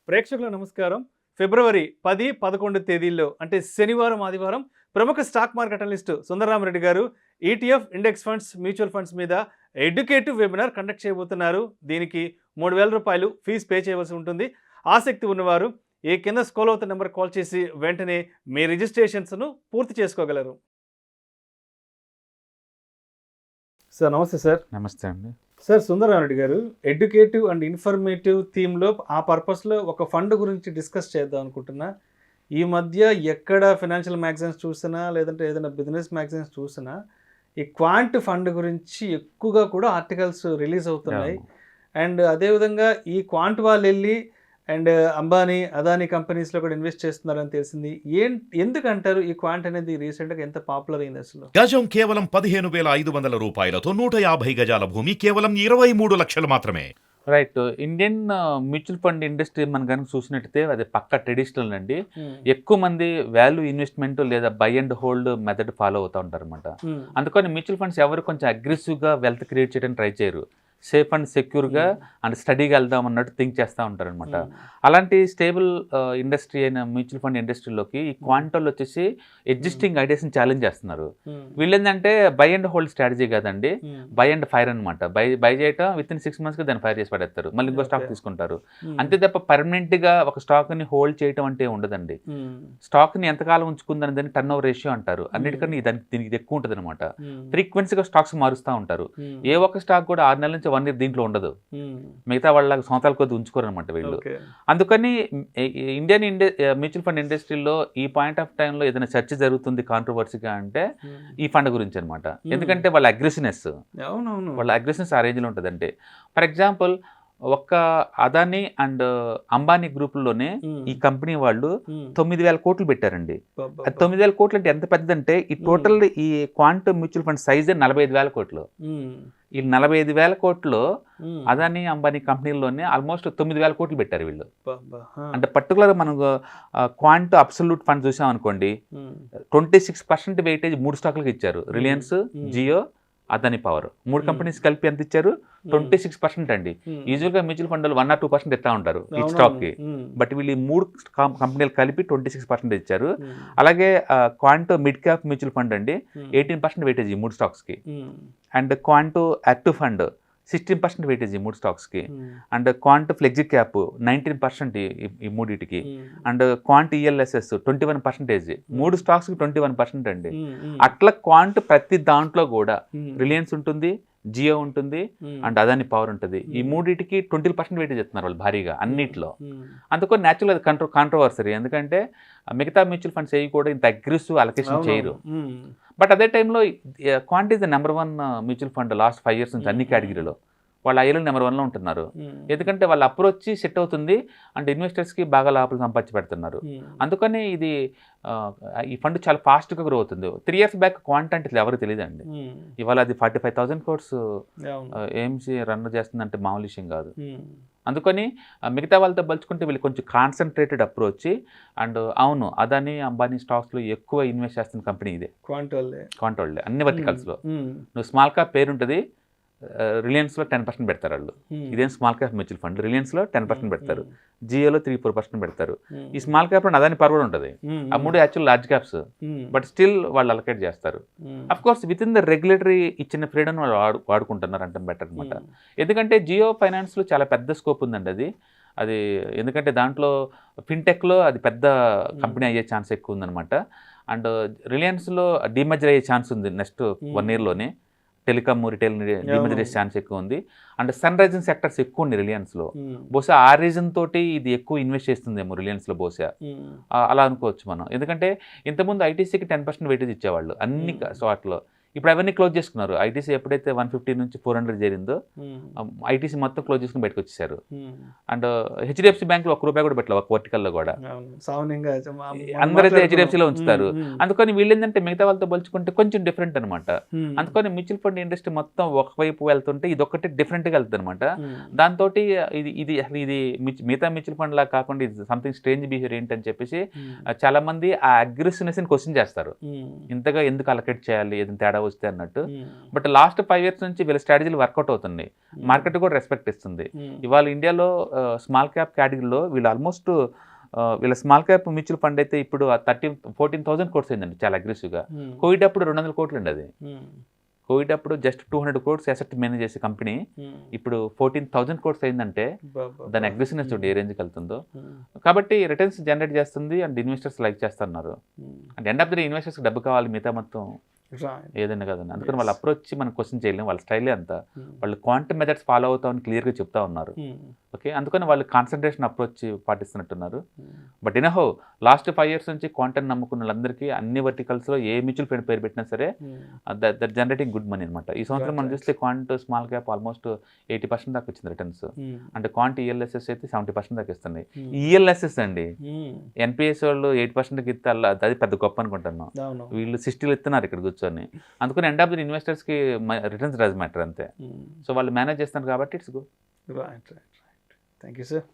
ప్రేక్షకుల నమస్కారం. ఫిబ్రవరి 10, 11 తేదీల్లో అంటే శనివారం, ఆదివారం ప్రముఖ స్టాక్ మార్కెట్ అనలిస్ట్ సుందరరామరెడ్డి గారు ETF, index funds, mutual funds మీద ఎడ్యుకేటివ్ వెబినార్ కండక్ట్ చేయబోతున్నారు. దీనికి రూ. 3,000 ఫీజు పే చేయవలసి ఉంటుంది. ఆసక్తి ఉన్నవారు ఈ కింద స్క్రోల్ అవుతున్న నెంబర్ కాల్ చేసి వెంటనే మీ రిజిస్ట్రేషన్స్ను పూర్తి చేసుకోగలరు. సార్ నమస్తే సార్. నమస్తే అండి. సార్ సుందరరామరెడ్డి గారు, ఎడ్యుకేటివ్ అండ్ ఇన్ఫర్మేటివ్ థీమ్లో ఆ పర్పస్లో ఒక ఫండ్ గురించి డిస్కస్ చేద్దాం అనుకుంటున్నా. ఈ మధ్య ఎక్కడ ఫైనాన్షియల్ మ్యాగజైన్స్ చూసినా లేదంటే ఏదైనా బిజినెస్ మ్యాగజైన్స్ చూసినా ఈ క్వాంట్ ఫండ్ గురించి ఎక్కువగా కూడా ఆర్టికల్స్ రిలీజ్ అవుతున్నాయి. అండ్ అదేవిధంగా ఈ క్వాంట్ వాళ్ళు వెళ్ళి అండ్ అంబానీ, అదానీ కంపెనీస్లో కూడా ఇన్వెస్ట్ చేస్తున్నారని తెలిసింది. ఎందుకంటారు ఈ క్వాంట్ అనేది రీసెంట్గా ఎంత పాపులర్ అయింది? అసలు గజం కేవలం 15,500 రూపాయలతో 150 గజాల భూమి కేవలం 23 లక్షలు మాత్రమే. Right. Indian mutual fund industry మనం కనుక చూసినట్టయితే అది పక్క ట్రెడిషనల్ అండి. ఎక్కువ మంది వాల్యూ ఇన్వెస్ట్మెంట్ లేదా by and hold method follow అవుతూ ఉంటారు అనమాట. అందుకని మ్యూచువల్ ఫండ్స్ ఎవరు కొంచెం అగ్రెసివ్గా వెల్త్ క్రియేట్ చేయడానికి ట్రై చేయరు. సేఫ్ అండ్ సెక్యూర్గా అండ్ స్టడీగా వెళ్దాం అన్నట్టు థింక్ చేస్తూ ఉంటారు అనమాట. అలాంటి స్టేబుల్ ఇండస్ట్రీ అయిన మ్యూచువల్ ఫండ్ ఇండస్ట్రీలోకి ఈ క్వాంటోళ్ళు వచ్చేసి ఎగ్జిస్టింగ్ ఐడియాస్ని ఛాలెంజ్ చేస్తున్నారు. వీళ్ళు ఏంటంటే బై అండ్ హోల్డ్ స్ట్రాటజీ కాదండి, బై అండ్ ఫైర్ అనమాట. బై చేయటం విత్ ఇన్ 6 monthsకి దాన్ని ఫైర్ చేసి పడేస్తారు, మళ్ళీ ఇంకో స్టాక్ తీసుకుంటారు. అంతే తప్ప పర్మనెంట్గా ఒక స్టాక్ని హోల్డ్ చేయటం అంటే ఉండదండి. స్టాక్ని ఎంతకాలం ఉంచుకుందని దాన్ని టర్న్ ఓవర్ రేషియో అంటారు. అన్నిటికన్నా దీనికి ఎక్కువ ఉంటుంది అనమాట. ఫ్రీక్వెన్సీగా స్టాక్స్ మారుస్తూ ఉంటారు. ఏ ఒక్క స్టాక్ కూడా 6 నెలల నుంచి 1 year దీంట్లో ఉండదు. మిగతా వాళ్ళ సంవత్సరాల కొద్ది ఉంచుకోరు అనమాట వీళ్ళు. అందుకని ఇండియన్ మ్యూచువల్ ఫండ్ ఇండస్ట్రీలో ఈ పాయింట్ ఆఫ్ టైంలో ఏదైనా చర్చ జరుగుతుంది కాంట్రవర్సీగా అంటే ఈ ఫండ్ గురించి అనమాట. ఎందుకంటే వాళ్ళ అగ్రెసివ్నెస్ ఆ రేంజ్లో ఉంటుంది. అంటే ఫర్ ఎగ్జాంపుల్ ఒక్క అదానీ అండ్ అంబానీ గ్రూపుల్లోనే ఈ కంపెనీ వాళ్ళు 9,000 కోట్లు పెట్టారండి. అది 9,000 కోట్లు అంటే ఎంత పెద్దదంటే ఈ టోటల్ ఈ క్వాంటమ్ మ్యూచువల్ ఫండ్ సైజే 45,000 కోట్లు. ఈ 45,000 కోట్లు అదానీ అంబానీ కంపెనీల్లోనే ఆల్మోస్ట్ 9,000 కోట్లు పెట్టారు వీళ్ళు. అంటే పర్టికులర్ మనం క్వాంట్ అబ్సల్యూట్ ఫండ్ చూసాం అనుకోండి, 26% వెయిటేజ్ 3 స్టాక్లకు ఇచ్చారు. Reliance, Jio, Adani power, 3 companies కలిపి ఎంత ఇచ్చారు? 26% అండి. యూజువల్గా మ్యూచువల్ ఫండ్లు 1 or 2% ఇస్తా ఉంటారు ఈ స్టాక్కి. బట్ వీళ్ళు 3 కంపెనీలు కలిపి 26% ఇచ్చారు. అలాగే Quant mid cap mutual fund అండి 18% వెయిటేజ్ ఈ 3 స్టాక్స్కి. And Quant active fund 16% weightage ఈ 3 స్టాక్స్కి. అండ్ క్వాంట్ ఫ్లెక్సీ క్యాప్ 19% ఈ మూడింటికి. And quant ELSS 21%. 3 స్టాక్స్కి 21% అండి. అట్లా క్వాంట్ ప్రతి దాంట్లో కూడా రిలయన్స్ ఉంటుంది, జియో ఉంటుంది, అండ్ అదానీ పవర్ ఉంటుంది. ఈ మూడింటికి 20% వెయిటేజ్ ఇస్తున్నారు వాళ్ళు భారీగా అన్నిట్లో. అందుకని న్యాచురల్ అది కాంట్రవర్సరీ. ఎందుకంటే మిగతా మ్యూచువల్ ఫండ్స్ ఏవి కూడా ఇంత అగ్రెసివ్ అలొకేషన్ చేయరు. బట్ అదే టైంలో quant is the number 1 mutual fund last 5 years నుంచి అన్ని కేటగిరీలో. వాళ్ళు ఐఏలో నెంబర్ 1లో ఉంటున్నారు. ఎందుకంటే వాళ్ళ అప్రోచ్ సెట్ అవుతుంది అండ్ ఇన్వెస్టర్స్కి బాగా లాభాలు సంపాదించి పెడుతున్నారు. అందుకని ఇది ఈ ఫండ్ చాలా ఫాస్ట్గా గ్రో అవుతుంది. 3 years బ్యాక్ క్వాంట్ అంటే ఎవరికి తెలియదండి. ఇవాళ అది 45,000 crores ఏఎంసీ రన్ చేస్తుందంటే మామూలు విషయం కాదు. అందుకని మిగతా వాళ్ళతో పోల్చుకుంటే వీళ్ళు కొంచెం కాన్సన్ట్రేటెడ్ అప్రోచ్. అండ్ అవును, అదానీ అంబానీ స్టాక్స్లో ఎక్కువ ఇన్వెస్ట్ చేస్తున్న కంపెనీ ఇదే క్వాంట్ వాళ్ళే అన్ని వర్టికల్స్లో. నువ్వు స్మాల్ క్యాప్ పేరు ఉంటుంది, రిలయన్స్లో 10% పెడతారు వాళ్ళు. ఇదేం స్మాల్ క్యాప్ మ్యూచువల్ ఫండ్. రిలయన్స్లో 10% పెడతారు, జియోలో 3-4% పెడతారు. ఈ స్మాల్ క్యాప్లో అదాని పర్వాడు ఉంటుంది. ఆ 3 actual large caps. But still వాళ్ళు అలొకేట్ చేస్తారు. Of course with in the regulatory ఇచ్చిన ఫ్రీడమ్ వాళ్ళు వాడుకుంటున్నారు అంటే బెటర్ అనమాట. ఎందుకంటే జియో ఫైనాన్స్లో చాలా పెద్ద స్కోప్ ఉందండి. అది ఎందుకంటే దాంట్లో ఫిన్టెక్లో అది పెద్ద కంపెనీ అయ్యే ఛాన్స్ ఎక్కువ ఉందన్నమాట. అండ్ రిలయన్స్లో డిమర్జర్ అయ్యే ఛాన్స్ ఉంది నెక్స్ట్ 1 yearలోనే. టెలికామ్, రిటైల్ డిమర్జర్ చేసే ఛాన్స్ ఎక్కువ ఉంది. అండ్ సన్ రైజింగ్ సెక్టర్స్ ఎక్కువ ఉంది రిలయన్స్లో. బహుశా ఆ రీజన్ తోటి ఇది ఎక్కువ ఇన్వెస్ట్ చేస్తుందేమో రిలయన్స్లో బహుశా, అలా అనుకోవచ్చు మనం. ఎందుకంటే ఇంతకుముందు ఐటీసీకి 10% వెయిటేజ్ ఇచ్చేవాళ్ళు అన్ని వాటిలో. ఇప్పుడు అవన్నీ క్లోజ్ చేసుకున్నారు. ఐటీసీ ఎప్పుడైతే 150 నుంచి 400 చేరిందో ఐటీసీ మొత్తం క్లోజ్ చేసుకుని బయటకు వచ్చేసారు. అండ్ హెచ్డిఎఫ్సి బ్యాంక్లో ₹1 కూడా పెట్టలేదు, ఒక వర్టికల్లో కూడా. అందరైతే హెచ్డిఎఫ్సిలో ఉంచుతారు. అందుకని వీళ్ళు ఏంటంటే మిగతా వాళ్ళతో పోల్చుకుంటే కొంచెం డిఫరెంట్ అనమాట. అందుకని మ్యూచువల్ ఫండ్ ఇండస్ట్రీ మొత్తం ఒకవైపు వెళ్తుంటే ఇది ఒక్కటి డిఫరెంట్గా వెళ్తుంది అనమాట. దాంతో ఇది మిగతా మ్యూచువల్ ఫండ్ లాగా కాకుండా ఇది సంథింగ్ స్ట్రేంజ్ బిహేవియర్ ఏంటని చెప్పేసి చాలా మంది ఆ అగ్రెసివ్నెస్ని క్వశ్చన్ చేస్తారు. ఇంతగా ఎందుకు అలొకేట్ చేయాలి, ఏదైనా తేడా వస్తే అన్నట్టు. బట్ లాస్ట్ 5 years నుంచి వీళ్ళ స్ట్రాటజీలు వర్కౌట్ అవుతున్నాయి, మార్కెట్ కూడా రెస్పెక్ట్ ఇస్తుంది. ఇవాళ ఇండియాలో స్మాల్ క్యాప్ కేటగిరీలో వీళ్ళు ఆల్మోస్ట్ వీళ్ళ స్మాల్ క్యాప్ మ్యూచువల్ ఫండ్ అయితే ఇప్పుడు 14,000 crores అయిందండి, చాలా అగ్రెసివ్గా. కోవిడ్ అప్పుడు 200 కోట్లు అండి అది. కోవిడ్ అప్పుడు జస్ట్ 200 crores అసెట్ మేనేజ్ చేసే కంపెనీ ఇప్పుడు 14,000 crores అయిందంటే దాని అగ్రెసివ్నెస్ చూడండి ఏ రేంజ్కి వెళ్తుందో. కాబట్టి రిటర్న్స్ జనరేట్ చేస్తుంది అండ్ ఇన్వెస్టర్స్ లైక్ చేస్తున్నారు. And end of the day ఇన్వెస్టర్స్కి డబ్బు కావాలి, మిగతా మొత్తం ఏదైనా కదండి. అందుకని వాళ్ళ అప్రోచ్ మనం క్వశ్చన్ చేయలేము, వాళ్ళ స్టైలే అంతా. వాళ్ళు క్వాంటమ్ మెథడ్స్ ఫాలో అవుతామని క్లియర్గా చెప్తా ఉన్నారు. ఓకే, అందుకని వాళ్ళు కాన్సన్ట్రేషన్ అప్రోచ్ పాటిస్తున్నట్టున్నారు. బట్ ఇనహో లాస్ట్ 5 years నుంచి క్వాంటమ్ నమ్ముకున్న వాళ్ళందరికీ అన్ని వర్టికల్స్లో ఏ మ్యూచువల్ ఫండ్ పేరు పెట్టినా సరే దట్ జనరేటింగ్ గుడ్ మనీ అనమాట. ఈ సంవత్సరం మనం చూస్తే క్వాంట్ స్మాల్ క్యాప్ ఆల్మోస్ట్ 80% దాకా వచ్చింది రిటర్న్స్. అంటే క్వాంట్ ఈఎల్ఎస్ఎస్ అయితే 70% దాకా ఇస్తున్నాయి. ఈఎల్ఎస్ఎస్ అండి, ఎన్పిఎస్ వాళ్ళు 8%కి ఇస్తే అది పెద్ద గొప్ప అనుకుంటున్నాం. వీళ్ళు 60 ఇస్తున్నారు ఇక్కడ కూర్చొని. అందుకని ఎండ్ ఆఫ్ ది ఇన్వెస్టర్స్కి రిటర్న్స్ డస్ మ్యాటర్ అంతే. సో వాళ్ళు మేనేజ్ చేస్తున్నారు కాబట్టి it's good. Right. Thank you sir.